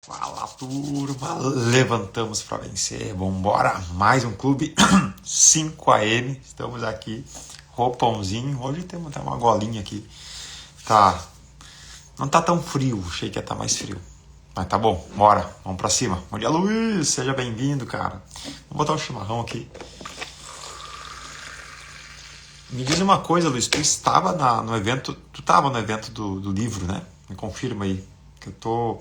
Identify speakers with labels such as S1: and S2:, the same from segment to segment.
S1: Fala, turma, levantamos para vencer, vambora, mais um clube 5 AM, estamos aqui, roupãozinho, hoje temos até uma golinha aqui, não tá tão frio, achei que ia estar mais frio, mas tá bom, bora, vamos pra cima. Bom dia, Luiz, seja bem-vindo, cara, vamos botar um chimarrão aqui. Me diz uma coisa, Luiz, tu estava no evento, do livro, né? Me confirma aí, que eu tô...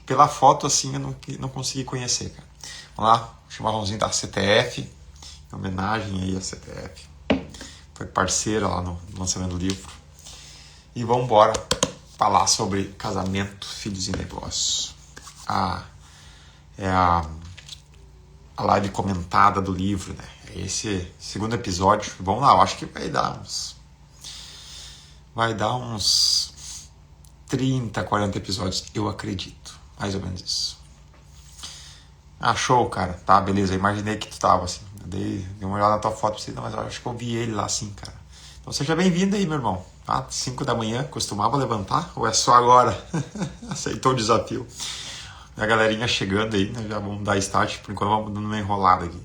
S1: Pela foto, assim, eu não consegui conhecer, cara. Vamos lá, chimarrãozinho da CTF, em homenagem aí à CTF. Foi parceira lá no lançamento do livro. E vamos embora falar sobre casamento, filhos e negócios. É a live comentada do livro, né? É esse segundo episódio. Vamos lá, eu acho que vai dar uns 30, 40 episódios, eu acredito. Mais ou menos isso. Show, cara. Tá, beleza. Eu imaginei que tu tava assim. Dei uma olhada na tua foto pra você. Não, mas eu acho que eu vi ele lá assim, cara. Então seja bem-vindo aí, meu irmão. 5 da manhã, costumava levantar? Ou é só agora? Aceitou o desafio. A galerinha chegando aí, né? Já vamos dar start. Por enquanto vamos dando uma enrolada aqui.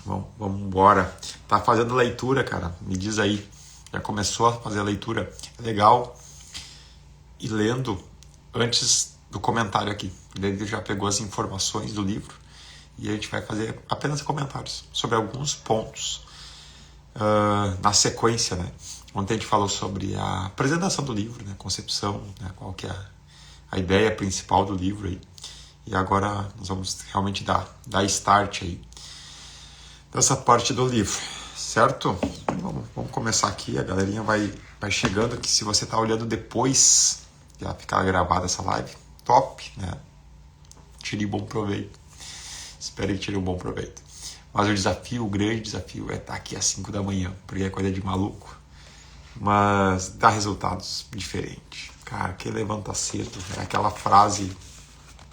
S1: Vamos embora. Tá fazendo leitura, cara. Me diz aí. Já começou a fazer a leitura? É legal. E lendo antes do comentário aqui. Ele já pegou as informações do livro e a gente vai fazer apenas comentários sobre alguns pontos na sequência, né? Ontem a gente falou sobre a apresentação do livro, né? Concepção, né? Qual que é a ideia principal do livro aí. E agora nós vamos realmente dar start aí dessa parte do livro, certo? Vamos começar aqui, a galerinha vai chegando, que se você está olhando depois já ficar gravada essa live, top, né? Tire bom proveito. Espero que tire um bom proveito. Mas o grande desafio é estar aqui às 5 da manhã, porque é coisa de maluco. Mas dá resultados diferentes. Cara, quem levanta cedo é aquela frase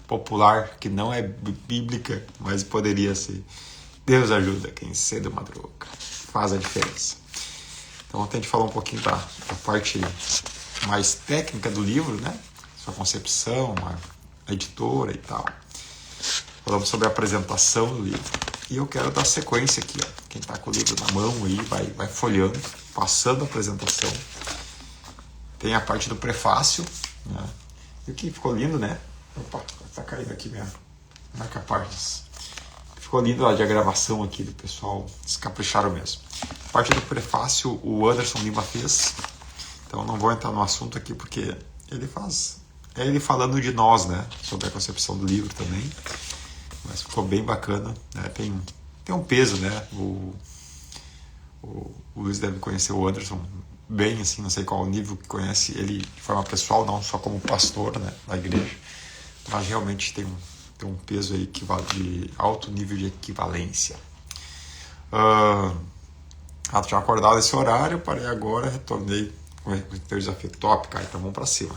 S1: popular que não é bíblica, mas poderia ser. Deus ajuda quem cedo madruga. Faz a diferença. Então ontem a gente falou um pouquinho da parte mais técnica do livro, né? Sua concepção, a editora e tal. Falamos sobre a apresentação do livro. E eu quero dar sequência aqui, ó. Quem tá com o livro na mão aí, vai folheando, passando a apresentação. Tem a parte do prefácio, né? E o que ficou lindo, né? Opa, tá caindo aqui minha capaz. Ficou lindo a diagramação aqui do pessoal, eles capricharam mesmo. A parte do prefácio o Anderson Lima fez. Então não vou entrar no assunto aqui porque ele falando de nós, né? Sobre a concepção do livro também. Mas ficou bem bacana, né? Tem um peso, né? O Luiz deve conhecer o Anderson bem, assim, não sei qual nível que conhece ele de forma pessoal, não só como pastor, né, da igreja, mas realmente tem um peso aí de alto nível de equivalência. Tinha acordado esse horário, parei agora, retornei com o teu desafio top, cara, então vamos pra cima.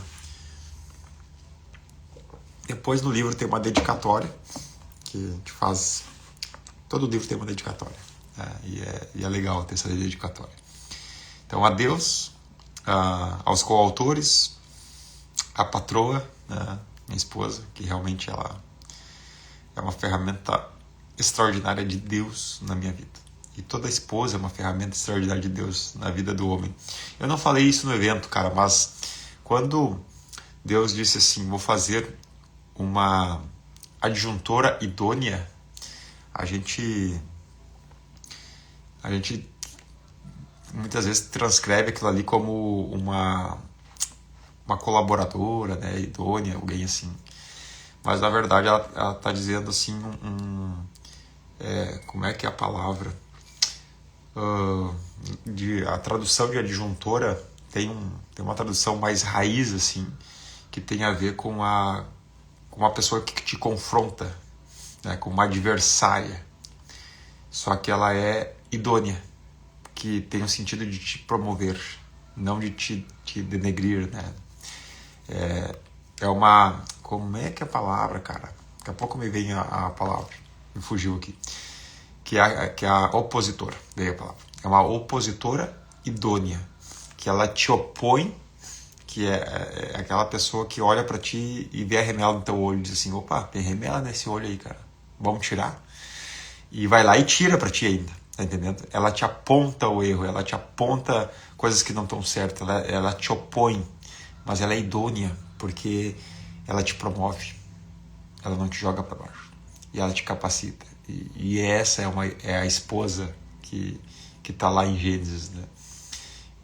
S1: Depois no livro tem uma dedicatória, que a gente faz... Todo livro tem uma dedicatória, né? E é legal ter essa dedicatória. Então, a Deus, aos coautores, a patroa, né? Minha esposa, que realmente ela é uma ferramenta extraordinária de Deus na minha vida. E toda esposa é uma ferramenta extraordinária de Deus na vida do homem. Eu não falei isso no evento, cara, mas quando Deus disse assim, vou fazer uma adjuntora idônea, a gente muitas vezes transcreve aquilo ali como uma colaboradora, né, idônea, alguém assim. Mas na verdade ela está dizendo assim, como é que é a palavra? A tradução de adjuntora tem uma tradução mais raiz, assim, que tem a ver com uma pessoa que te confronta, né, com uma adversária. Só que ela é idônea, que tem o sentido de te promover, não de te denegrir, né? É uma... Como é que é a palavra, cara? Daqui a pouco me vem a palavra. Me fugiu aqui. Que é a opositora. Veio a palavra. É uma opositora idônea. Que ela te opõe, que é aquela pessoa que olha para ti e vê a remela no teu olho e diz assim, opa, tem remela nesse olho aí, cara, vamos tirar? E vai lá e tira para ti ainda, tá entendendo? Ela te aponta o erro, ela te aponta coisas que não estão certas, ela te opõe, mas ela é idônea, porque ela te promove, ela não te joga para baixo, e ela te capacita. E essa é a esposa que está lá em Gênesis, né?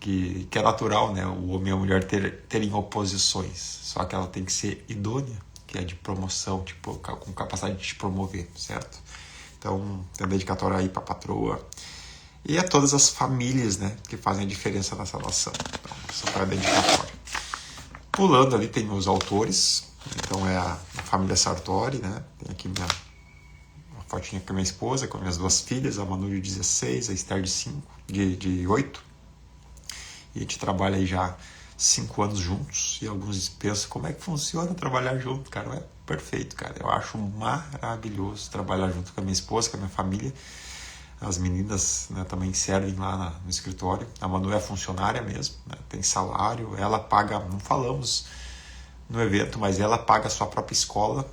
S1: Que é natural, né? O homem e a mulher terem oposições, só que ela tem que ser idônea, que é de promoção, tipo, com capacidade de te promover, certo? Então, tem a dedicatória aí para a patroa e a todas as famílias, né, que fazem a diferença nessa nação. Então, essa foi a dedicatória. Pulando ali tem os autores, então é a família Sartori, né? Tem aqui uma fotinha com a minha esposa, com minhas duas filhas, a Manu de 16, a Esther de 5, de 8. E a gente trabalha aí já 5 anos juntos. E alguns pensam, como é que funciona trabalhar junto, cara? É perfeito, cara. Eu acho maravilhoso trabalhar junto com a minha esposa, com a minha família. As meninas, né, também servem lá no escritório. A Manu é funcionária mesmo, né, tem salário. Ela paga, não falamos no evento, mas ela paga a sua própria escola.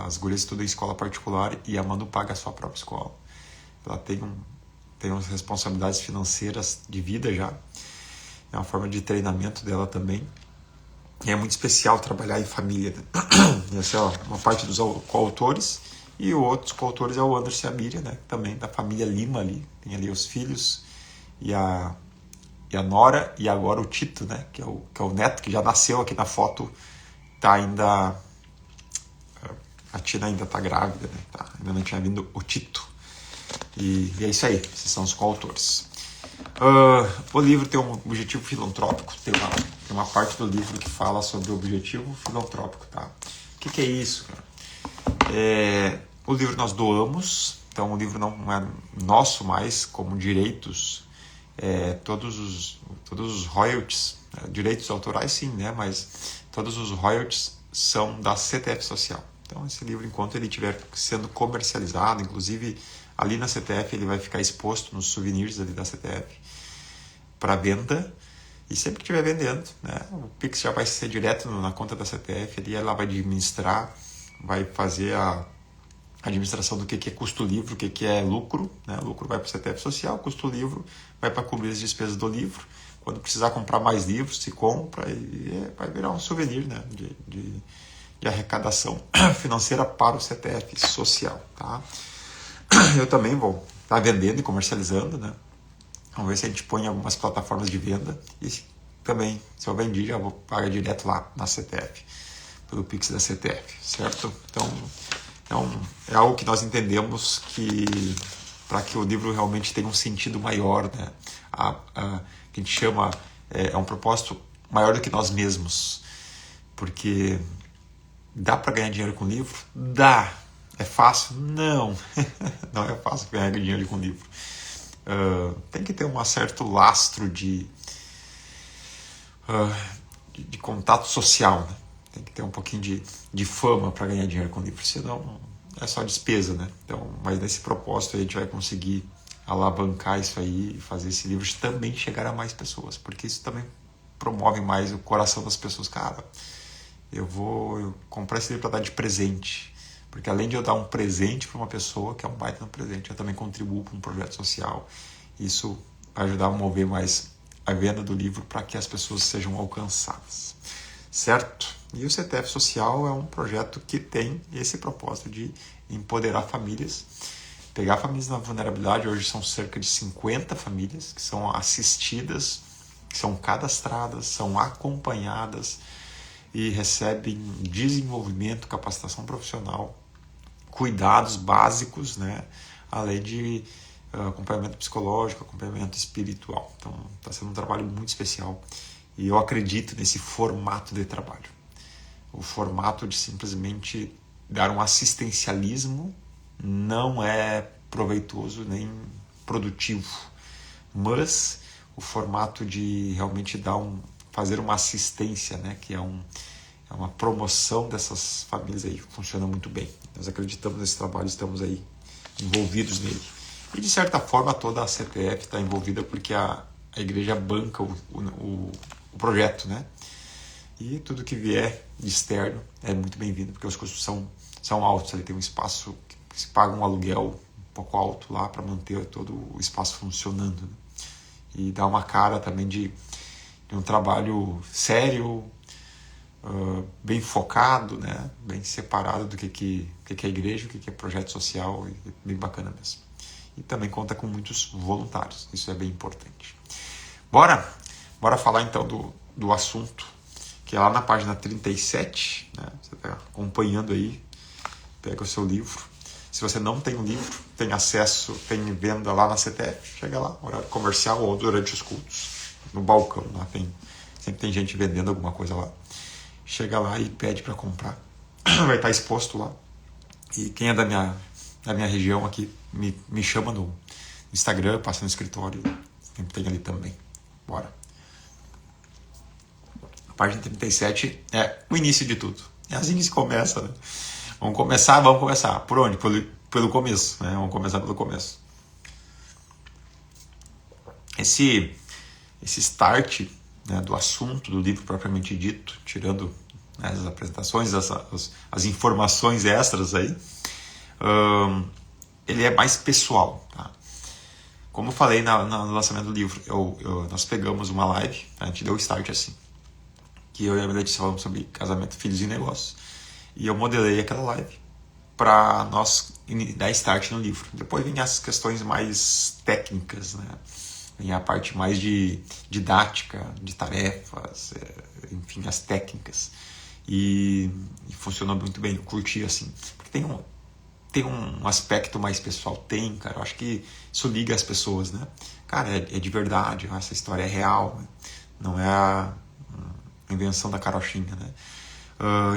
S1: As gurias estudam em escola particular e a Manu paga a sua própria escola. Ela tem umas responsabilidades financeiras de vida já. É uma forma de treinamento dela também. E é muito especial trabalhar em família, né? Essa é uma parte dos coautores. E outros coautores é o Anderson e a Miriam, né? Também da família Lima ali. Tem ali os filhos e a Nora e agora o Tito, né? Que é o neto, que já nasceu aqui na foto. Tá ainda... A Tina ainda tá grávida, né? Ainda não tinha vindo o Tito. E é isso aí. Esses são os coautores. O livro tem um objetivo filantrópico, tem uma parte do livro que fala sobre o objetivo filantrópico, tá? O que é isso, cara? O livro nós doamos, então o livro não é nosso mais, como direitos, todos os royalties, direitos autorais sim, né? Mas todos os royalties são da CTF Social. Então esse livro, enquanto ele estiver sendo comercializado, inclusive ali na CTF ele vai ficar exposto nos souvenirs ali da CTF para venda, e sempre que estiver vendendo, né, o Pix já vai ser direto na conta da CTF, ali ela vai administrar, vai fazer a administração do que é custo livro, o que é lucro, né? Lucro vai para o CTF Social, custo livro vai para cobrir as despesas do livro. Quando precisar comprar mais livros, se compra e vai virar um souvenir, né, de arrecadação financeira para o CTF Social, tá? Eu também vou estar vendendo e comercializando, né? Vamos ver se a gente põe em algumas plataformas de venda. E também, se eu vendi, já vou pagar direto lá na CTF, pelo Pix da CTF, certo? Então, é algo que nós entendemos que, para que o livro realmente tenha um sentido maior, né? Que a gente chama, é um propósito maior do que nós mesmos. Porque dá para ganhar dinheiro com livro? Dá. É fácil? Não. Não é fácil ganhar dinheiro com livro. Tem que ter um certo lastro de contato social, né? Tem que ter um pouquinho de fama para ganhar dinheiro com livro, senão é só despesa, né? Então, mas nesse propósito a gente vai conseguir alavancar isso aí e fazer esse livro também chegar a mais pessoas, porque isso também promove mais o coração das pessoas. Cara, eu vou comprar esse livro para dar de presente, porque além de eu dar um presente para uma pessoa, que é um baita no presente, eu também contribuo para um projeto social. Isso vai ajudar a mover mais a venda do livro para que as pessoas sejam alcançadas, certo? E o CTF Social é um projeto que tem esse propósito de empoderar famílias, pegar famílias na vulnerabilidade. Hoje são cerca de 50 famílias que são assistidas, que são cadastradas, são acompanhadas e recebem desenvolvimento, capacitação profissional, cuidados básicos, né? Além de acompanhamento psicológico, acompanhamento espiritual. Então está sendo um trabalho muito especial e eu acredito nesse formato de trabalho. O formato de simplesmente dar um assistencialismo não é proveitoso nem produtivo, mas o formato de realmente fazer uma assistência, né, que é uma promoção dessas famílias aí, funciona muito bem. Nós acreditamos nesse trabalho, estamos aí envolvidos nele. E de certa forma toda a CTF está envolvida porque a igreja banca o projeto, né? E tudo que vier de externo é muito bem-vindo, porque os custos são altos. Ele tem um espaço que se paga um aluguel um pouco alto lá para manter todo o espaço funcionando, né? E dá uma cara também de um trabalho sério, bem focado, né? Bem separado do que é igreja, o que é projeto social, bem bacana mesmo. E também conta com muitos voluntários, isso é bem importante. Bora falar então do assunto, que é lá na página 37, né? Você está acompanhando aí, pega o seu livro. Se você não tem um livro, tem acesso, tem venda lá na CTF, chega lá, horário comercial ou durante os cultos, no balcão, lá sempre tem gente vendendo alguma coisa lá. Chega lá e pede para comprar, vai estar exposto lá. E quem é da minha região aqui, me chama no Instagram, passa no escritório, sempre tem ali também. Bora. A página 37 é o início de tudo. É assim que se começa, né? Vamos começar. Por onde? Pelo começo, né? Vamos começar pelo começo. Esse start, né, do assunto do livro propriamente dito, tirando, né, as apresentações, as informações extras aí, ele é mais pessoal, tá? Como eu falei no lançamento do livro, nós pegamos uma live, a gente deu o start assim, que eu e a Letícia falamos sobre casamento, filhos e negócios, e eu modelei aquela live para nós dar start no livro. Depois vem as questões mais técnicas, né? Vem a parte mais de didática, de tarefas, enfim, as técnicas. E funcionou muito bem, eu curti assim, porque tem um aspecto mais pessoal, cara, eu acho que isso liga as pessoas, né? Cara, é de verdade, essa história é real, né? Não é a invenção da carochinha, né?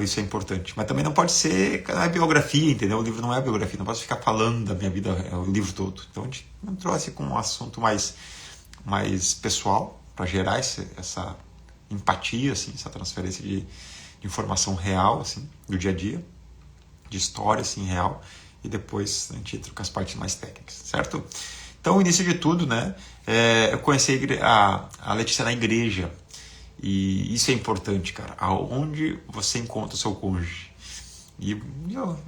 S1: Isso é importante, mas também não pode ser biografia, entendeu? O livro não é biografia, não posso ficar falando da minha vida o livro todo. Então a gente trouxe com um assunto mais pessoal, para gerar essa empatia, assim, essa transferência de informação real, assim, do dia a dia, de história, assim, real, e depois a gente entra com as partes mais técnicas, certo? Então, o início de tudo, né, eu conheci a Letícia na igreja, e isso é importante, cara, aonde você encontra o seu cônjuge. E eu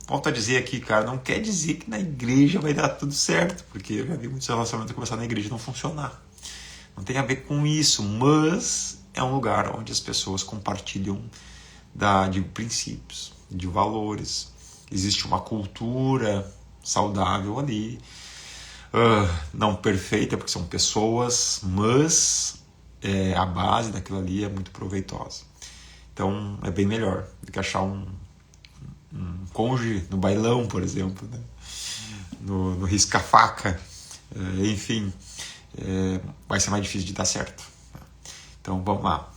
S1: volto a dizer aqui, cara, não quer dizer que na igreja vai dar tudo certo, porque eu já vi muitos relacionamentos começar na igreja e não funcionar. Não tem a ver com isso, mas é um lugar onde as pessoas compartilham de princípios, de valores. Existe uma cultura saudável ali, não perfeita, porque são pessoas, mas a base daquilo ali é muito proveitosa. Então é bem melhor do que achar um cônjuge no bailão, por exemplo, né? no risca-faca, enfim, vai ser mais difícil de dar certo. Então vamos lá.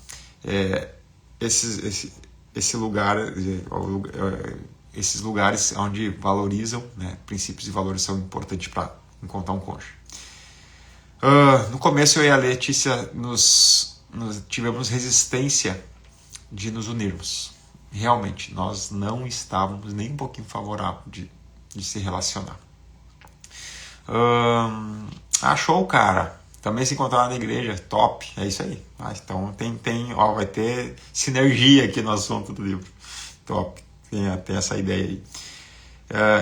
S1: Esse lugar, esses lugares onde valorizam, né, princípios e valores são importantes para encontrar um cônjuge. No começo eu e a Letícia tivemos resistência de nos unirmos. Realmente, nós não estávamos nem um pouquinho favoráveis de se relacionar. Show, cara. Também se encontrar na igreja, top, é isso aí. Então vai ter sinergia aqui no assunto do livro. Top, tem essa ideia aí.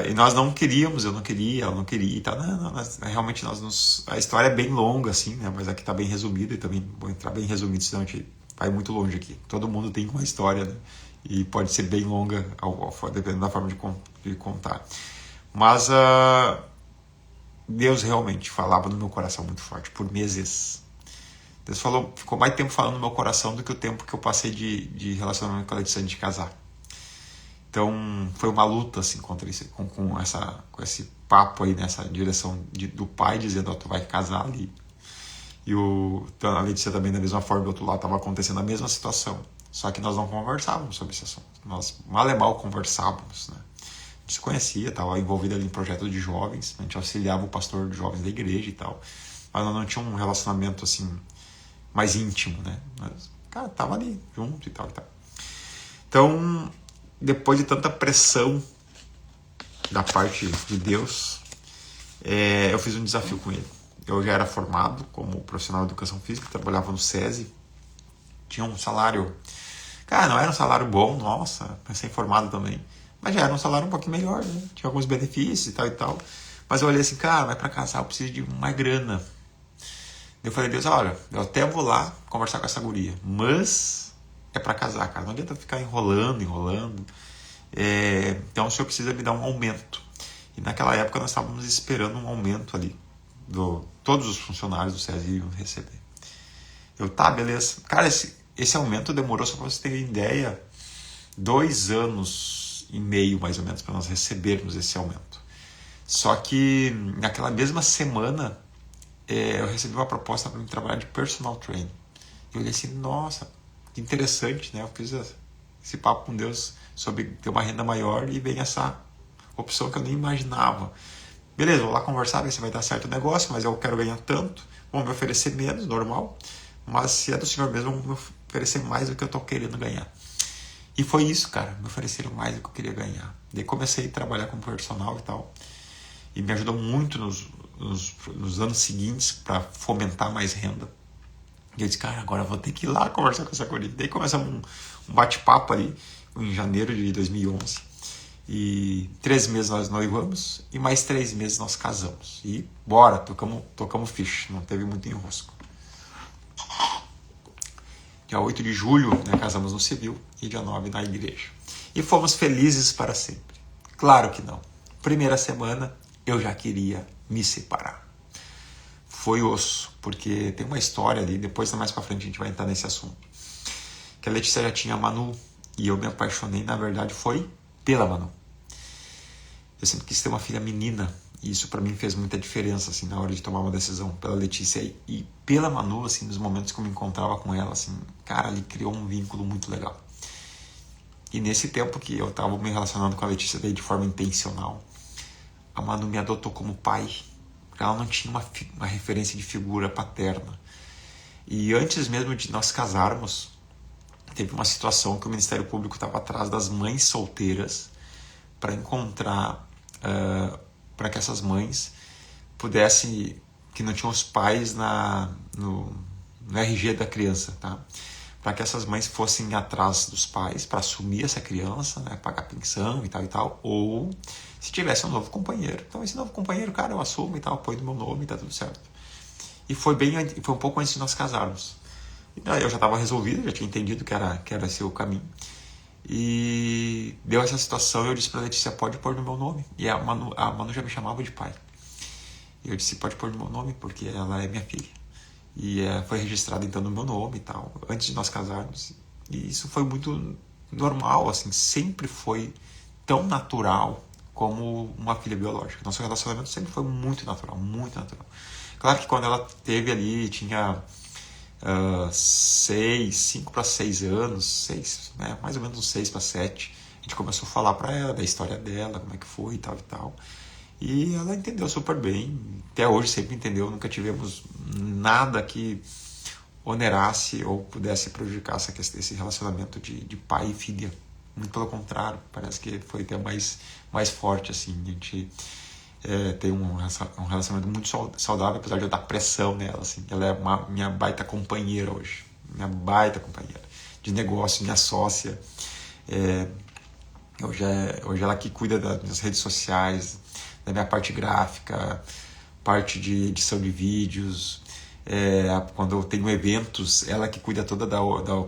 S1: E nós não queríamos, eu não queria, ela não queria e tal. Não, realmente a história é bem longa, assim, né? Mas aqui está bem resumida e também vou entrar bem resumido, senão a gente vai muito longe aqui. Todo mundo tem uma história, né? E pode ser bem longa, dependendo da forma de contar. Mas Deus realmente falava no meu coração muito forte, por meses. Deus ficou mais tempo falando no meu coração do que o tempo que eu passei de relacionamento com a Letícia de casar. Então foi uma luta assim, com esse papo aí nessa direção do pai dizendo, tu vai casar ali. E a Letícia também da mesma forma, do outro lado estava acontecendo a mesma situação. Só que nós não conversávamos sobre esse assunto. Nós mal e mal conversávamos, né? A gente se conhecia, estava envolvido ali em projeto de jovens, a gente auxiliava o pastor de jovens da igreja e tal. Mas nós não tinha um relacionamento assim mais íntimo, né? Mas, cara, tava ali junto e tal e tal. Então, depois de tanta pressão da parte de Deus, eu fiz um desafio com ele. Eu já era formado como profissional de educação física, trabalhava no SESI, tinha um salário... Cara, não era um salário bom, nossa, recém-formado também. Mas já era um salário um pouquinho melhor, né? Tinha alguns benefícios e tal e tal. Mas eu olhei assim, cara, mas pra casar eu preciso de mais grana. Eu falei, Deus, olha, eu até vou lá conversar com essa guria, mas é pra casar, cara. Não adianta ficar enrolando. Então o senhor precisa me dar um aumento. E naquela época nós estávamos esperando um aumento ali. Todos os funcionários do SESI iam receber. Eu, tá, beleza. Cara, esse aumento demorou, só pra você ter ideia, 2 anos e meio mais ou menos para nós recebermos esse aumento. Só que naquela mesma semana eu recebi uma proposta para me trabalhar de personal trainer. Eu olhei assim, nossa, que interessante, né? Eu fiz esse papo com Deus sobre ter uma renda maior e vem essa opção que eu nem imaginava. Beleza, vou lá conversar, ver se vai dar certo o negócio, mas eu quero ganhar tanto. Vão me oferecer menos, normal. Mas se é do Senhor mesmo, vão me oferecer mais do que eu estou querendo ganhar. E foi isso, cara. Me ofereceram mais do que eu queria ganhar. Daí comecei a trabalhar como personal e tal. E me ajudou muito nos anos seguintes para fomentar mais renda. E eu disse, cara, agora eu vou ter que ir lá conversar com essa guria. Daí começamos um bate-papo ali em janeiro de 2011. E 3 meses nós noivamos e mais 3 meses nós casamos. E bora, tocamos ficha, não teve muito enrosco. Dia 8 de julho, né, casamos no civil e dia 9 na igreja. E fomos felizes para sempre. Claro que não. Primeira semana eu já queria me separar. Foi osso, porque tem uma história ali, depois mais pra frente a gente vai entrar nesse assunto. Que a Letícia já tinha a Manu e eu me apaixonei, na verdade, foi pela Manu. Eu sempre quis ter uma filha menina e isso pra mim fez muita diferença, assim, na hora de tomar uma decisão pela Letícia e pela Manu, assim, nos momentos que eu me encontrava com ela, assim, cara, ali criou um vínculo muito legal. E nesse tempo que eu tava me relacionando com a Letícia daí de forma intencional, a Manu me adotou como pai, porque ela não tinha uma referência de figura paterna. E antes mesmo de nós casarmos, teve uma situação que o Ministério Público estava atrás das mães solteiras para encontrar, para que essas mães pudessem, que não tinham os pais no RG da criança, tá? Para que essas mães fossem atrás dos pais para assumir essa criança, né, pagar pensão e tal, ou se tivesse um novo companheiro. Então esse novo companheiro, cara, eu assumo e tal, põe no meu nome e tá tudo certo. E foi um pouco antes de nós casarmos. E daí eu já estava resolvido, já tinha entendido que era esse o caminho. E deu essa situação e eu disse para a Letícia, pode pôr no meu nome. E a Manu já me chamava de pai. E eu disse, pode pôr no meu nome, porque ela é minha filha. E foi registrado então no meu nome e tal, antes de nós casarmos. E isso foi muito normal, assim, sempre foi tão natural como uma filha biológica. Nosso relacionamento sempre foi muito natural, muito natural. Claro que quando ela teve ali, tinha 5 para 6 anos, mais ou menos uns 6 para 7, a gente começou a falar para ela da história dela, como é que foi e tal e tal. E ela entendeu super bem, até hoje sempre entendeu, nunca tivemos nada que onerasse ou pudesse prejudicar esse relacionamento de pai e filha. Muito pelo contrário, parece que foi até mais forte, assim. A gente tem um relacionamento muito saudável, apesar de eu dar pressão nela, assim. Ela é minha baita companheira hoje, minha baita companheira de negócio, minha sócia. Hoje ela que cuida das minhas redes sociais, da minha parte gráfica, parte de edição de vídeos. Quando eu tenho eventos, ela que cuida toda da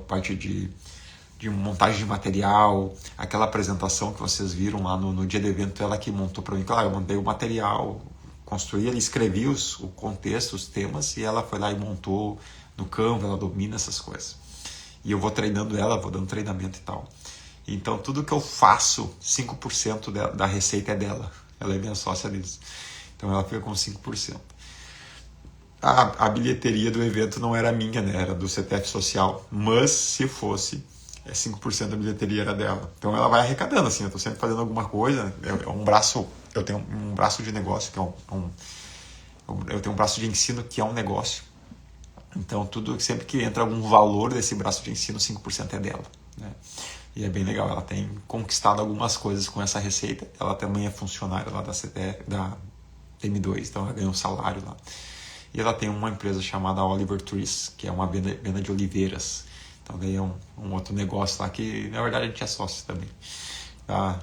S1: parte de montagem de material, aquela apresentação que vocês viram lá no dia do evento, ela que montou para mim. Claro, eu mandei o material, construí, ela escrevi o contexto, os temas, e ela foi lá e montou no Canva, ela domina essas coisas. E eu vou treinando ela, vou dando treinamento e tal. Então tudo que eu faço, 5% da receita é dela. Ela é minha sócia nisso. Então ela fica com 5%. A bilheteria do evento não era minha, né? Era do CPF Social. Mas se fosse, 5% da bilheteria era dela. Então ela vai arrecadando, assim. Eu estou sempre fazendo alguma coisa. Eu tenho um braço de negócio, que eu tenho um braço de ensino que é um negócio. Então sempre que entra algum valor desse braço de ensino, 5% é dela, né? E é bem legal, ela tem conquistado algumas coisas com essa receita. Ela também é funcionária lá da M2, então ela ganha um salário lá. E ela tem uma empresa chamada Oliver Trees, que é uma venda de oliveiras. Então daí é um outro negócio lá que, na verdade, a gente é sócio também. Tá?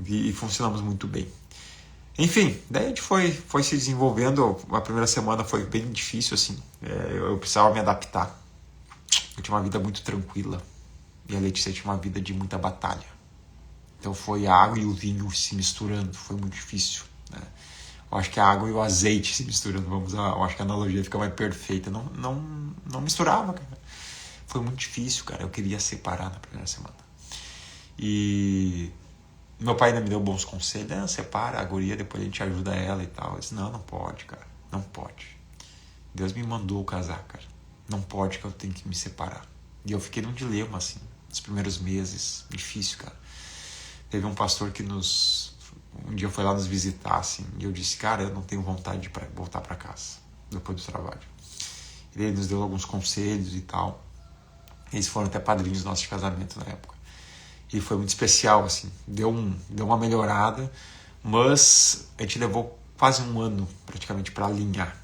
S1: E funcionamos muito bem. Enfim, daí a gente foi se desenvolvendo. A primeira semana foi bem difícil, assim. Eu precisava me adaptar. Eu tinha uma vida muito tranquila. E a Letícia tinha uma vida de muita batalha. Então foi a água e o vinho se misturando. Foi muito difícil, né? Eu acho que a água e o azeite se misturando. Eu acho que a analogia fica mais perfeita. Não misturava, cara. Foi muito difícil, cara. Eu queria separar na primeira semana. E meu pai ainda me deu bons conselhos. Separa a guria, depois a gente ajuda ela e tal. Eu disse, não pode, cara. Não pode. Deus me mandou casar, cara. Não pode, que eu tenho que me separar. E eu fiquei num dilema, assim, nos primeiros meses. Difícil, cara. Teve um pastor que um dia foi lá nos visitar, assim, e eu disse, cara, eu não tenho vontade de voltar para casa, depois do trabalho. Ele nos deu alguns conselhos e tal. Eles foram até padrinhos do nosso casamento na época. E foi muito especial, assim. Deu uma melhorada, mas a gente levou quase um ano, praticamente, para alinhar.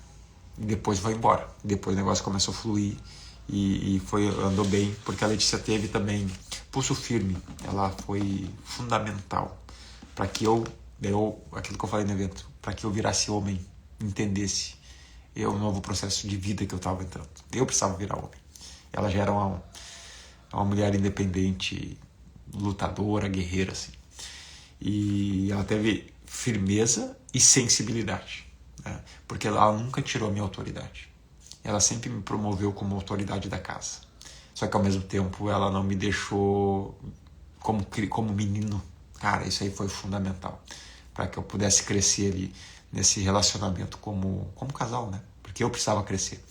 S1: E depois foi embora. Depois o negócio começou a fluir e andou bem, porque a Letícia teve também pulso firme. Ela foi fundamental para que aquilo que eu falei no evento, para que eu virasse homem, entendesse o novo processo de vida que eu estava entrando. Eu precisava virar homem. Ela já era uma mulher independente, lutadora, guerreira, assim. E ela teve firmeza e sensibilidade, né? Porque ela nunca tirou a minha autoridade. Ela sempre me promoveu como autoridade da casa. Só que ao mesmo tempo ela não me deixou como menino. Cara, isso aí foi fundamental para que eu pudesse crescer ali nesse relacionamento como casal, né? Porque eu precisava crescer.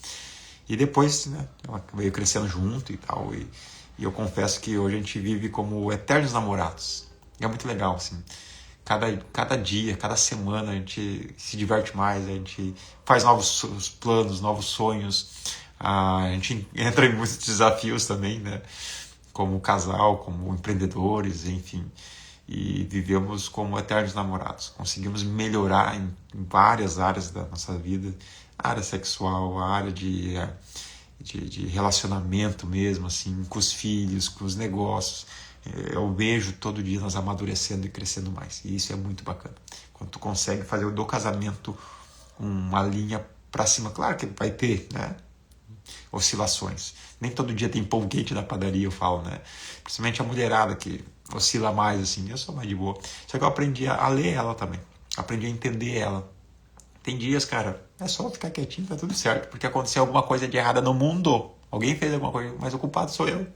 S1: E depois, né, ela veio crescendo junto e tal. E eu confesso que hoje a gente vive como eternos namorados. E é muito legal, assim. Cada dia, cada semana a gente se diverte mais, a gente faz novos planos, novos sonhos. A gente entra em muitos desafios também, né? Como casal, como empreendedores, enfim. E vivemos como eternos namorados. Conseguimos melhorar em várias áreas da nossa vida. A área sexual, a área de relacionamento mesmo, assim, com os filhos, com os negócios. Eu vejo todo dia nós amadurecendo e crescendo mais. E isso é muito bacana. Quando tu consegue fazer do casamento uma linha para cima. Claro que vai ter, né, oscilações. Nem todo dia tem pão quente na padaria, eu falo, né? Principalmente a mulherada que oscila mais, assim. Eu sou mais de boa. Só que eu aprendi a ler ela também. Aprendi a entender ela. Tem dias, cara, é só ficar quietinho, tá tudo certo. Porque aconteceu alguma coisa de errada no mundo. Alguém fez alguma coisa, mas o culpado sou eu.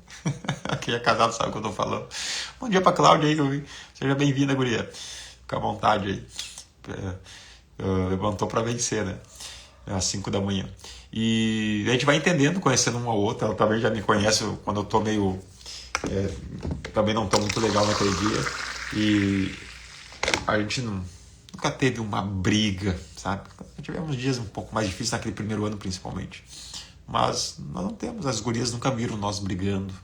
S1: Quem é casado sabe o que eu tô falando. Bom dia pra Cláudia aí, seja bem-vinda, guria. Fica à vontade aí. Levantou pra vencer, né? Às 5 da manhã. E a gente vai entendendo, conhecendo um ao outro. Ela também já me conhece quando eu tô meio... também não tô muito legal naquele dia. E a gente nunca teve uma briga, sabe? Tivemos dias um pouco mais difíceis naquele primeiro ano, principalmente. Mas nós não temos, as gurias nunca viram nós brigando.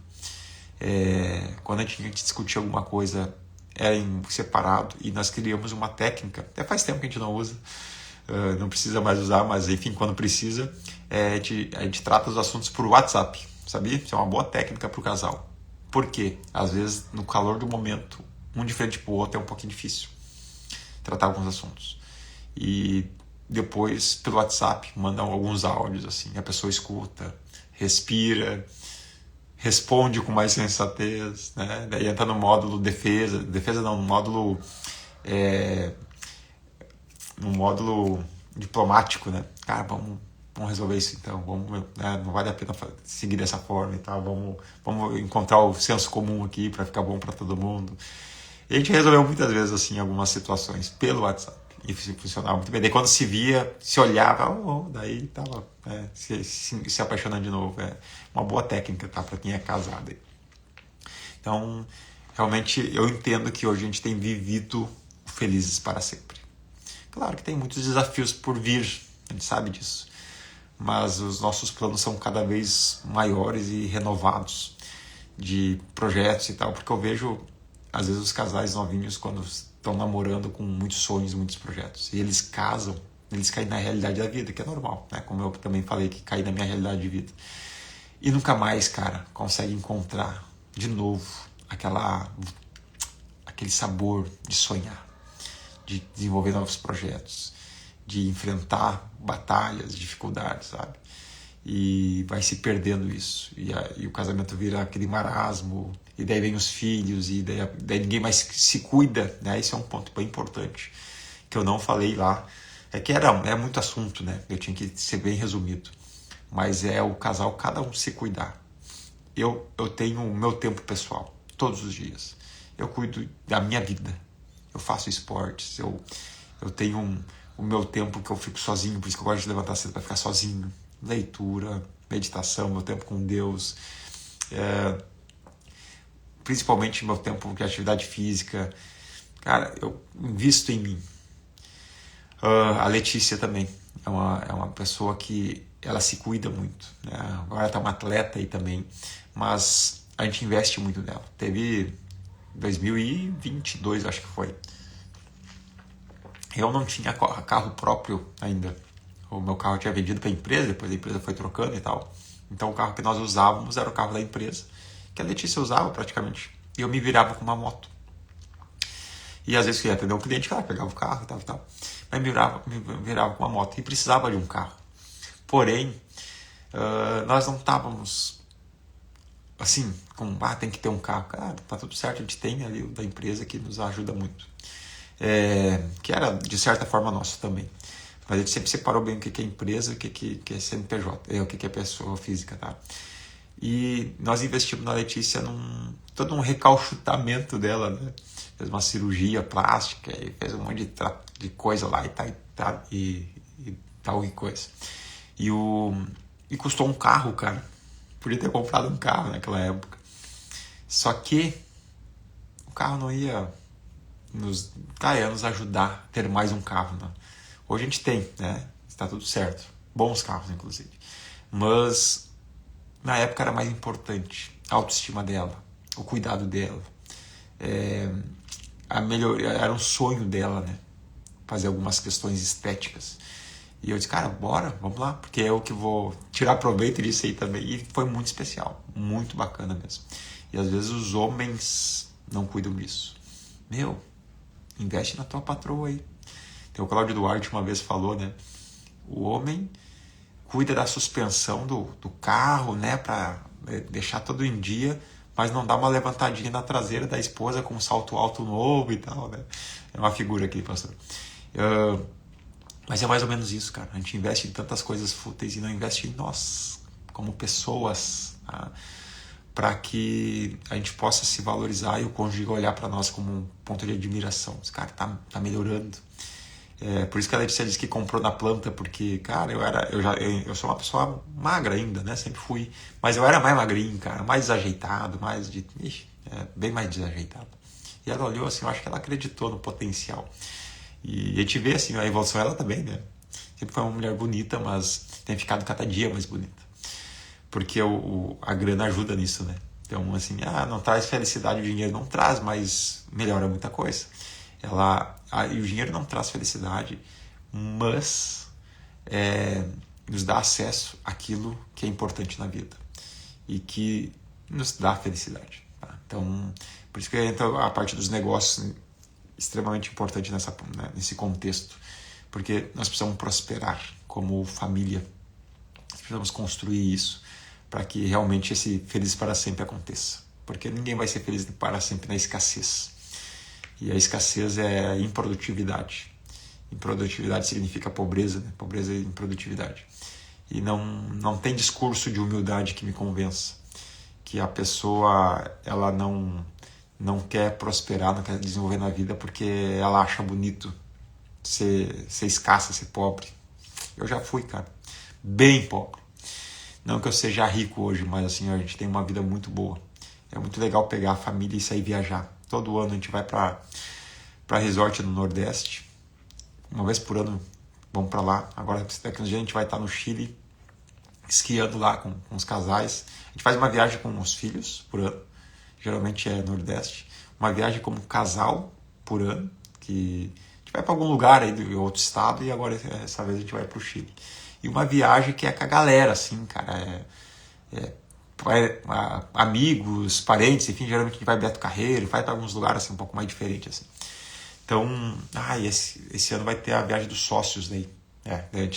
S1: Quando a gente discutia alguma coisa, era em separado, e nós criamos uma técnica, até faz tempo que a gente não usa, não precisa mais usar, mas enfim, quando precisa, a gente trata os assuntos por WhatsApp, sabia? Isso é uma boa técnica para o casal. Por quê? Às vezes, no calor do momento, um de frente para o outro é um pouquinho difícil tratar alguns assuntos. E depois, pelo WhatsApp, mandam alguns áudios, assim, a pessoa escuta, respira, responde com mais sensatez, né? Daí entra no módulo defesa não, no módulo diplomático, né? Cara, vamos resolver isso então, né? Não vale a pena seguir dessa forma e tal, vamos encontrar o senso comum aqui para ficar bom para todo mundo. E a gente resolveu muitas vezes assim algumas situações pelo WhatsApp e funcionava muito bem. Daí quando se via, se olhava, daí tava se apaixonando de novo. É uma boa técnica, tá, para quem é casado aí. Então, realmente eu entendo que hoje a gente tem vivido felizes para sempre. Claro que tem muitos desafios por vir, a gente sabe disso. Mas os nossos planos são cada vez maiores e renovados de projetos e tal, porque eu vejo às vezes os casais novinhos, quando estão namorando com muitos sonhos, muitos projetos, e eles casam, eles caem na realidade da vida, que é normal, né? Como eu também falei que caí na minha realidade de vida. e nunca mais, cara, consegue encontrar de novo aquele sabor de sonhar, de desenvolver novos projetos, de enfrentar batalhas, dificuldades, sabe? E vai se perdendo isso. E o casamento vira aquele marasmo, e daí vem os filhos, e daí ninguém mais se cuida, né? Esse é um ponto bem importante, que eu não falei lá. É que é muito assunto, né? Eu tinha que ser bem resumido. Mas é o casal, cada um se cuidar. Eu tenho o meu tempo pessoal, todos os dias. Eu cuido da minha vida. Eu faço esportes, eu tenho o meu tempo que eu fico sozinho, por isso que eu gosto de levantar cedo para ficar sozinho. Leitura, meditação, meu tempo com Deus. Principalmente meu tempo de atividade física. Cara, eu invisto em mim. A Letícia também é uma pessoa que ela se cuida muito, né? Agora está uma atleta aí também, mas a gente investe muito nela. Teve 2022, acho que foi. Eu não tinha carro próprio ainda. O meu carro tinha vendido para a empresa, depois a empresa foi trocando e tal. Então o carro que nós usávamos era o carro da empresa, que a Letícia usava praticamente. E eu me virava com uma moto. E às vezes eu ia atender um cliente, cara, pegava o carro e tal. Mas me virava com uma moto e precisava de um carro. Porém, nós não estávamos assim, tem que ter um carro. Cara, tá tudo certo, a gente tem ali o da empresa que nos ajuda muito. Que era, de certa forma, nosso também. Mas a gente sempre separou bem o que é empresa e o que é CNPJ, o que é pessoa física, tá? E nós investimos na Letícia todo um recauchutamento dela, né? Fez uma cirurgia plástica e fez um monte de coisa lá e tal e coisa. E custou um carro, cara. Podia ter comprado um carro naquela época. Só que o carro não ia nos ajudar a ter mais um carro, né? Hoje a gente tem, né? Está tudo certo. Bons carros, inclusive. Mas na época era mais importante a autoestima dela, o cuidado dela. A melhoria, era um sonho dela, né? Fazer algumas questões estéticas. E eu disse, cara, bora, vamos lá, porque é eu que vou tirar proveito disso aí também. E foi muito especial, muito bacana mesmo. E às vezes os homens não cuidam disso. Investe na tua patroa aí. Tem o Cláudio Duarte uma vez falou, né? O homem cuida da suspensão do carro, né? Pra deixar tudo em dia, mas não dá uma levantadinha na traseira da esposa com um salto alto novo e tal, né? É uma figura aqui, pastor. Mas é mais ou menos isso, cara. A gente investe em tantas coisas fúteis e não investe em nós, como pessoas, tá? Para que a gente possa se valorizar e o cônjuge olhar para nós como um ponto de admiração. Esse cara tá melhorando. Por isso que a Letícia disse que comprou na planta, porque, cara, eu sou uma pessoa magra ainda, né? Sempre fui. Mas eu era mais magrinho, cara, mais desajeitado, bem mais desajeitado. E ela olhou assim, eu acho que ela acreditou no potencial. E a gente vê assim, a evolução ela também, né? Sempre foi uma mulher bonita, mas tem ficado cada dia mais bonita. Porque a grana ajuda nisso, né? Então, assim, não traz felicidade, o dinheiro não traz, mas melhora muita coisa. E o dinheiro não traz felicidade, mas nos dá acesso àquilo que é importante na vida e que nos dá felicidade. Tá? Então, por isso que entra a parte dos negócios extremamente importante nesse contexto, porque nós precisamos prosperar como família, nós precisamos construir isso para que realmente esse feliz para sempre aconteça, porque ninguém vai ser feliz para sempre na escassez, e a escassez é improdutividade. Improdutividade significa pobreza, né? Pobreza é improdutividade, e não tem discurso de humildade que me convença que a pessoa ela não quer prosperar, não quer desenvolver na vida porque ela acha bonito ser escassa, ser pobre. Eu já fui, cara, bem pobre. Não que eu seja rico hoje, mas assim, a gente tem uma vida muito boa. É muito legal pegar a família e sair viajar. Todo ano a gente vai para resort no Nordeste. Uma vez por ano vamos para lá. Agora, daqui uns dias a gente vai estar no Chile, esquiando lá com os casais. A gente faz uma viagem com os filhos por ano. Geralmente é Nordeste. Uma viagem como casal por ano, que a gente vai para algum lugar aí de outro estado, e agora essa vez a gente vai para o Chile. E uma viagem que é com a galera, assim, cara, amigos, parentes, enfim, geralmente a gente vai Beto Carreiro, vai para alguns lugares assim, um pouco mais diferentes. Assim. Então, esse ano vai ter a viagem dos sócios daí.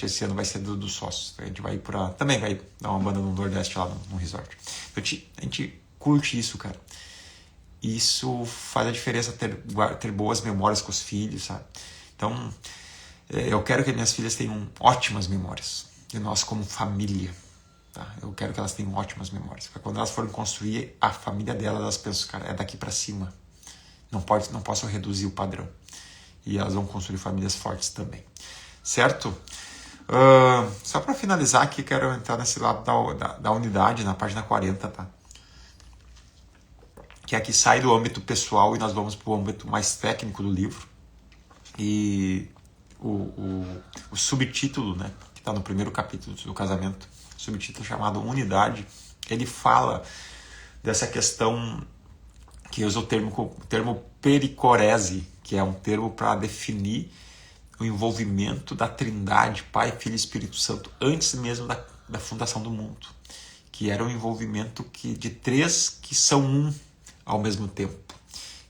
S1: Esse ano vai ser dos sócios. A gente vai também vai dar uma banda no Nordeste lá no resort. Então, a gente curte isso, cara. Isso faz a diferença ter boas memórias com os filhos, sabe? Então, eu quero que minhas filhas tenham ótimas memórias. De nós como família. Tá? Eu quero que elas tenham ótimas memórias. Porque quando elas forem construir a família delas, elas pensam, cara, é daqui para cima. Não posso reduzir o padrão. E elas vão construir famílias fortes também. Certo? Só para finalizar aqui, quero entrar nesse lado da unidade, na página 40, tá? Que aqui sai do âmbito pessoal e nós vamos para o âmbito mais técnico do livro. E o subtítulo, né, que está no primeiro capítulo do casamento, subtítulo chamado Unidade, ele fala dessa questão que usa o termo pericorese, que é um termo para definir o envolvimento da Trindade, Pai, Filho e Espírito Santo, antes mesmo da fundação do mundo, que era um envolvimento de três que são um ao mesmo tempo,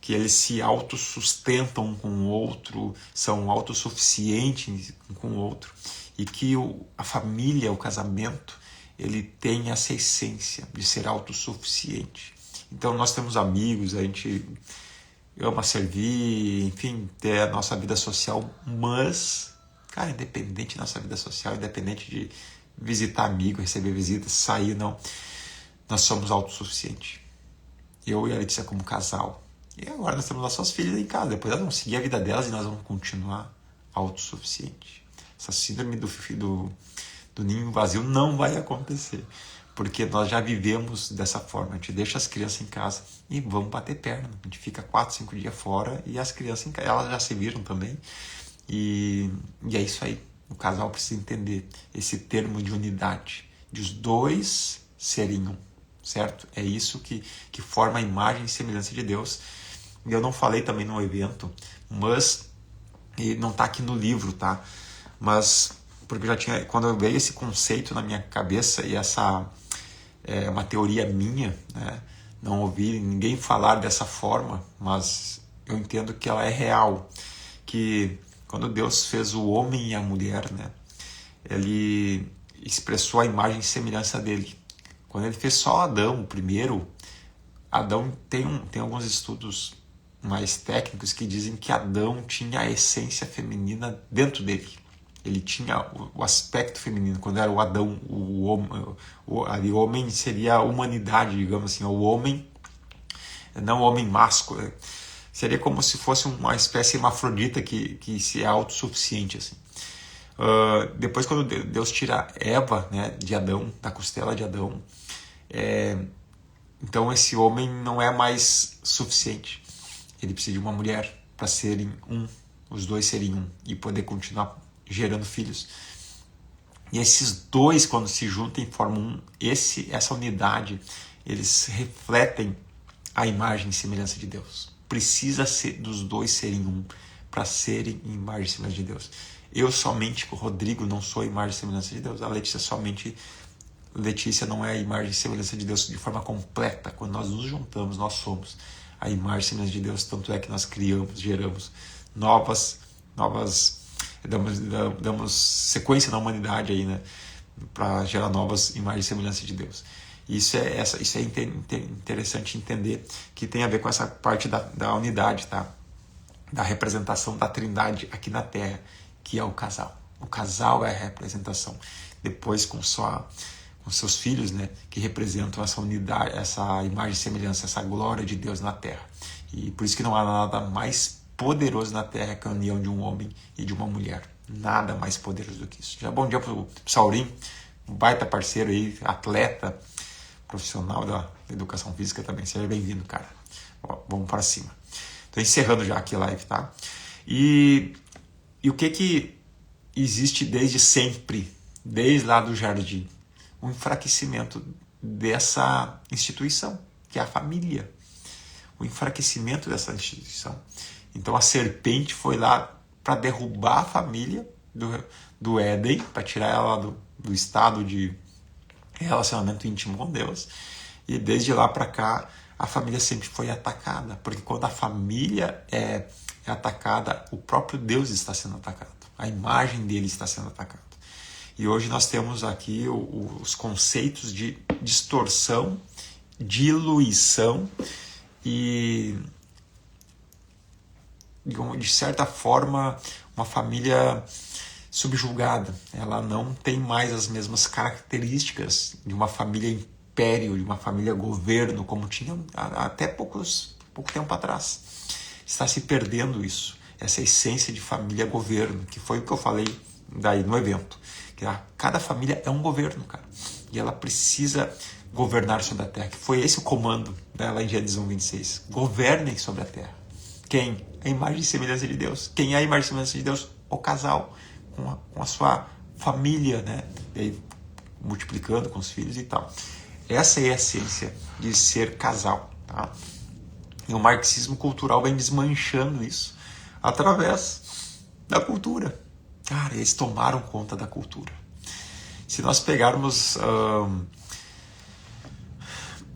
S1: que eles se autossustentam um com o outro, são autossuficientes um com o outro, e que a família, o casamento, ele tem essa essência de ser autossuficiente. Então nós temos amigos, a gente ama servir, enfim, ter a nossa vida social, mas, cara, independente da nossa vida social, independente de visitar amigo, receber visitas, sair, não, nós somos autossuficientes. Eu e a Letícia como casal. E agora nós temos nossas filhas em casa. Depois elas vão seguir a vida delas e nós vamos continuar autossuficientes. Essa síndrome do ninho vazio não vai acontecer. Porque nós já vivemos dessa forma. A gente deixa as crianças em casa e vamos bater perna. A gente fica 4, 5 dias fora e as crianças em casa, elas já se viram também. E é isso aí. O casal precisa entender esse termo de unidade. De os dois serem um. Certo? É isso que forma a imagem e semelhança de Deus. E eu não falei também no evento, mas e não está aqui no livro, tá? Mas porque quando eu veio esse conceito na minha cabeça e essa é uma teoria minha, né? Não ouvi ninguém falar dessa forma, mas eu entendo que ela é real, que quando Deus fez o homem e a mulher, né? Ele expressou a imagem e semelhança dele. Quando ele fez só Adão, o primeiro, Adão tem alguns estudos mais técnicos que dizem que Adão tinha a essência feminina dentro dele. Ele tinha o aspecto feminino. Quando era o Adão, o homem seria a humanidade, digamos assim. O homem, não o homem másculo. Seria como se fosse uma espécie hermafrodita que se é autossuficiente, assim. Depois, quando Deus tira Eva, né, de Adão, da costela de Adão, então esse homem não é mais suficiente. Ele precisa de uma mulher para serem um, os dois serem um e poder continuar gerando filhos. E esses dois, quando se juntam, formam um. Essa unidade, eles refletem a imagem e semelhança de Deus. Precisa ser dos dois serem um para serem imagem e semelhança de Deus. Eu somente, o Rodrigo, não sou a imagem e semelhança de Deus. A Letícia não é a imagem e semelhança de Deus de forma completa. Quando nós nos juntamos, nós somos a imagem e semelhança de Deus. Tanto é que nós criamos, geramos damos sequência na humanidade aí, né? Para gerar novas imagens e semelhança de Deus. Isso é interessante entender, que tem a ver com essa parte da unidade, tá? Da representação da Trindade aqui na Terra, que é o casal. O casal é a representação. Depois com seus filhos, né, que representam essa unidade, essa imagem e semelhança, essa glória de Deus na Terra. E por isso que não há nada mais poderoso na Terra que a união de um homem e de uma mulher. Nada mais poderoso do que isso. Já bom dia pro Saurim, um baita parceiro aí, atleta, profissional da educação física também. Seja bem-vindo, cara. Ó, vamos para cima. Estou encerrando já aqui a live, tá? E o que existe desde sempre, desde lá do jardim? O enfraquecimento dessa instituição, que é a família. O enfraquecimento dessa instituição. Então a serpente foi lá para derrubar a família do Éden, para tirar ela do estado de relacionamento íntimo com Deus. E desde lá para cá, a família sempre foi atacada, porque quando a família é atacada, o próprio Deus está sendo atacado, a imagem dele está sendo atacada. E hoje nós temos aqui os conceitos de distorção, diluição e, de certa forma, uma família subjugada. Ela não tem mais as mesmas características de uma família império, de uma família governo, como tinha até pouco tempo atrás. Está se perdendo isso, essa essência de família governo, que foi o que eu falei daí no evento. Que cada família é um governo, cara. E ela precisa governar sobre a terra, que foi esse o comando, né, lá em Gênesis 1:26. Governem sobre a terra. Quem? A imagem e semelhança de Deus. Quem é a imagem e semelhança de Deus? O casal, com a sua família, né? E aí, multiplicando com os filhos e tal. Essa é a essência de ser casal, tá? E o marxismo cultural vem desmanchando isso através da cultura. Cara, eles tomaram conta da cultura. Se nós pegarmos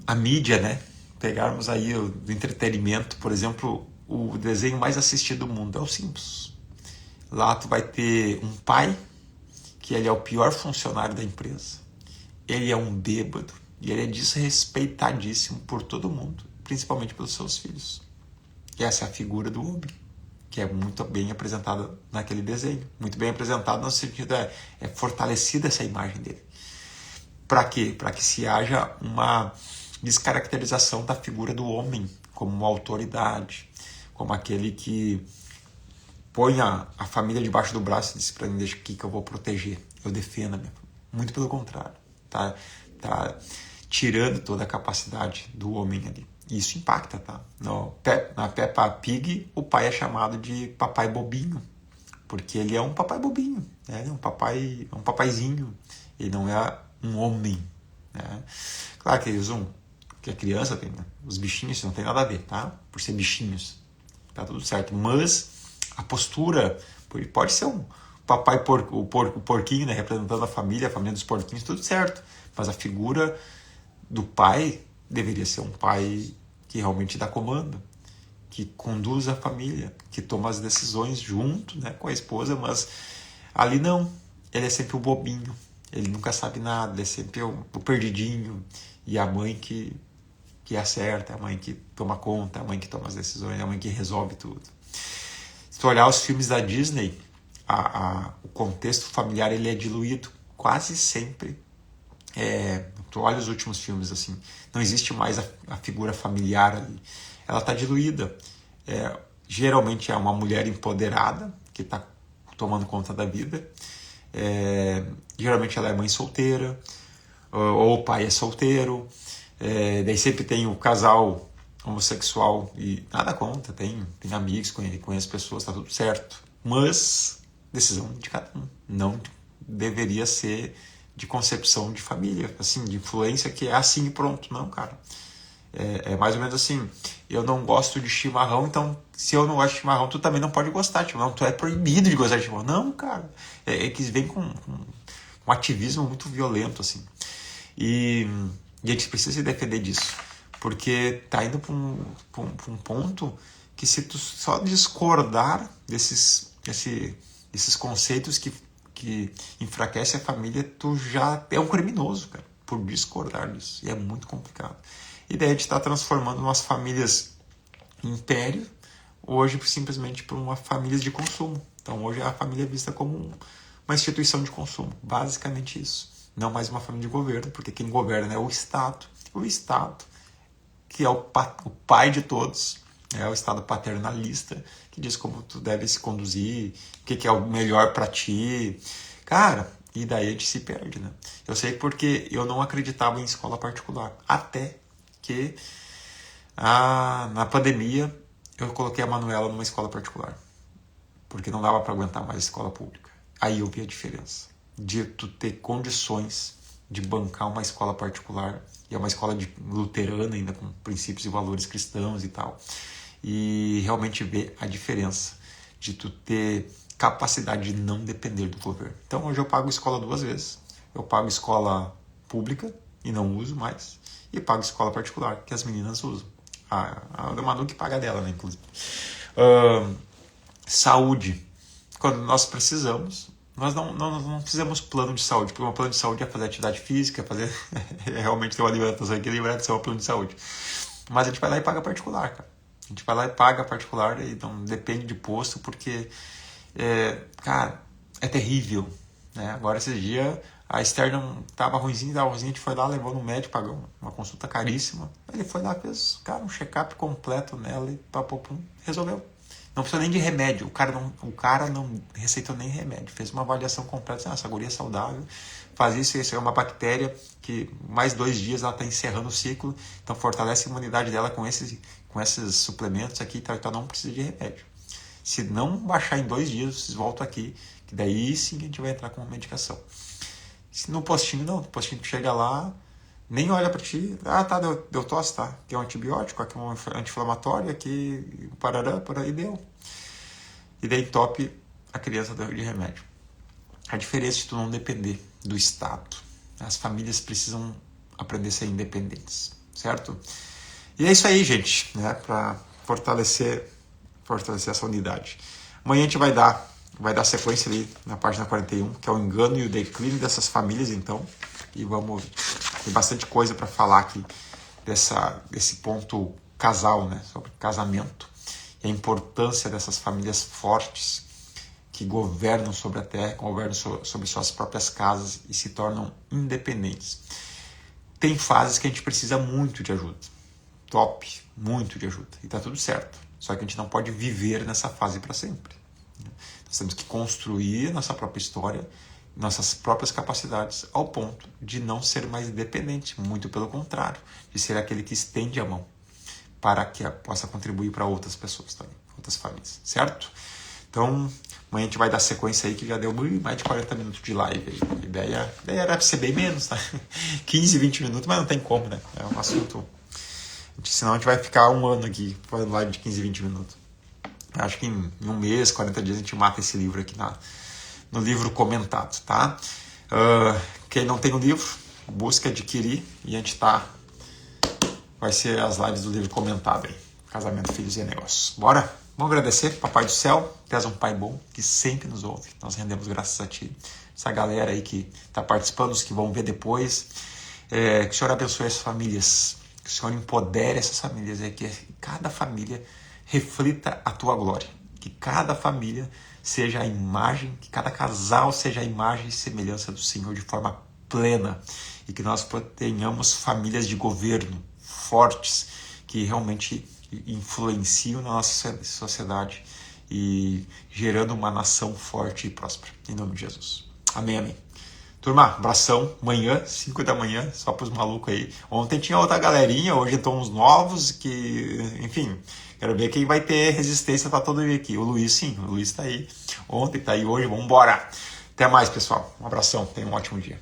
S1: a mídia, né? Pegarmos aí o entretenimento, por exemplo, o desenho mais assistido do mundo é o Simpsons. Lá tu vai ter um pai, que ele é o pior funcionário da empresa. Ele é um bêbado e ele é desrespeitadíssimo por todo mundo, principalmente pelos seus filhos. E essa é a figura do homem, que é muito bem apresentada naquele desenho. Muito bem apresentada no sentido é fortalecida essa imagem dele. Para quê? Para que se haja uma descaracterização da figura do homem como uma autoridade, como aquele que põe a família debaixo do braço e diz para mim, deixa aqui que eu vou proteger, eu defendo a minha família. Muito pelo contrário. Tá tirando toda a capacidade do homem ali. E isso impacta, tá? Na Peppa Pig, o pai é chamado de papai bobinho, porque ele é um papai bobinho, né? Ele é um papaizinho, ele não é um homem, né? Claro que eles usam, que a criança tem, né? Os bichinhos, isso não tem nada a ver, tá? Por ser bichinhos, tá tudo certo. Mas a postura, pode ser um papai o porquinho, né? Representando a família dos porquinhos, tudo certo. Mas a figura do pai deveria ser um pai que realmente dá comando, que conduz a família, que toma as decisões junto, né, com a esposa, mas ali não. Ele é sempre o bobinho, ele nunca sabe nada, ele é sempre o perdidinho, e a mãe que acerta, a mãe que toma conta, a mãe que toma as decisões, a mãe que resolve tudo. Se tu olhar os filmes da Disney, o contexto familiar ele é diluído quase sempre. Tu olha os últimos filmes, assim, não existe mais a figura familiar ali. Ela está diluída. Geralmente é uma mulher empoderada que está tomando conta da vida. Geralmente ela é mãe solteira, ou o pai é solteiro. Daí sempre tem o casal homossexual e nada contra, tem amigos, conhece pessoas, está tudo certo. Mas decisão de cada um. Não deveria ser de concepção de família, assim, de influência, que é assim e pronto. Não, cara. É mais ou menos assim, eu não gosto de chimarrão, então se eu não gosto de chimarrão, tu também não pode gostar de chimarrão, tu é proibido de gostar de chimarrão. Não, cara. Que vem com um ativismo muito violento, assim. E a gente precisa se defender disso, porque tá indo para um ponto que se tu só discordar desses conceitos que enfraquece a família, tu já é um criminoso, cara, por discordar disso. E é muito complicado. E daí a gente está transformando umas famílias império hoje simplesmente por uma família de consumo. Então hoje a família é vista como uma instituição de consumo. Basicamente isso. Não mais uma família de governo, porque quem governa é o Estado. O Estado, que é o pai de todos, é o Estado paternalista, que diz como tu deve se conduzir, o que é o melhor para ti. Cara, e daí a gente se perde, né? Eu sei porque eu não acreditava em escola particular. Até que na pandemia eu coloquei a Manuela numa escola particular. Porque não dava para aguentar mais a escola pública. Aí eu vi a diferença de tu ter condições de bancar uma escola particular, e é uma escola luterana ainda, com princípios e valores cristãos e tal, e realmente ver a diferença de tu ter capacidade de não depender do governo. Então hoje eu pago escola 2 vezes. Eu pago escola pública e não uso mais, e paga escola particular, que as meninas usam. A Manu que paga dela, né, inclusive. Saúde. Quando nós precisamos, nós não fizemos plano de saúde, porque um plano de saúde é fazer atividade física, é realmente ter uma alimentação equilibrada, isso é um plano de saúde. Mas a gente vai lá e paga particular, cara. A gente vai lá e paga particular e não depende de posto, porque, cara, é terrível. Né? Agora, esses dias, a Esther não tava ruimzinha, a gente foi lá, levou no médico, pagou uma consulta caríssima. Ele foi lá, fez, cara, um check-up completo nela e resolveu. Não precisa nem de remédio. O cara não receitou nem remédio. Fez uma avaliação completa. Essa guria é saudável. Faz isso é uma bactéria que mais 2 dias ela está encerrando o ciclo. Então fortalece a imunidade dela com esses suplementos aqui. Então não precisa de remédio. Se não baixar em 2 dias, vocês voltam aqui. Que daí sim a gente vai entrar com medicação. Se no postinho não. No postinho tu chega lá, nem olha para ti. Ah, tá, deu tosse, tá. Aqui é um antibiótico, aqui é um anti-inflamatório, aqui parará, por aí deu. E daí entope a criança de remédio. A diferença de tu não depender do Estado. As famílias precisam aprender a ser independentes, certo? E é isso aí, gente, né? Para fortalecer essa unidade. Amanhã a gente vai dar sequência ali na página 41, que é o engano e o declínio dessas famílias, então. E vamos... Tem bastante coisa para falar aqui desse ponto casal, né? Sobre casamento e a importância dessas famílias fortes que governam sobre a terra, governam sobre suas próprias casas e se tornam independentes. Tem fases que a gente precisa muito de ajuda. Top, muito de ajuda. E tá tudo certo. Só que a gente não pode viver nessa fase para sempre. Nós temos que construir nossa própria história, nossas próprias capacidades, ao ponto de não ser mais dependente, muito pelo contrário, de ser aquele que estende a mão para que possa contribuir para outras pessoas também, outras famílias, certo? Então, amanhã a gente vai dar sequência aí, que já deu mais de 40 minutos de live aí. A ideia era ser bem menos, tá? 15, 20 minutos, mas não tem como, né? É um assunto... Senão a gente vai ficar um ano aqui fazendo live de 15, 20 minutos. Acho que em um mês, 40 dias, a gente mata esse livro aqui no livro comentado, tá? Quem não tem o livro, busca adquirir e a gente vai ser as lives do livro comentado aí. Casamento, Filhos e Negócios. Bora? Vamos agradecer, Papai do Céu, que és um Pai bom, que sempre nos ouve. Nós rendemos graças a Ti. Essa galera aí que está participando, os que vão ver depois. Que o Senhor abençoe as famílias. Que o Senhor empodere essas famílias. Que cada família reflita a Tua glória. Que cada família seja a imagem, que cada casal seja a imagem e semelhança do Senhor de forma plena. E que nós tenhamos famílias de governo fortes, que realmente influenciam na nossa sociedade e gerando uma nação forte e próspera. Em nome de Jesus. Amém, amém. Turma, abração. Amanhã, 5 da manhã, só para os malucos aí. Ontem tinha outra galerinha, hoje estão uns novos que, enfim, quero ver quem vai ter resistência para todo dia aqui. O Luiz, sim, o Luiz está aí. Ontem está aí, hoje, vamos embora. Até mais, pessoal. Um abração, tenham um ótimo dia.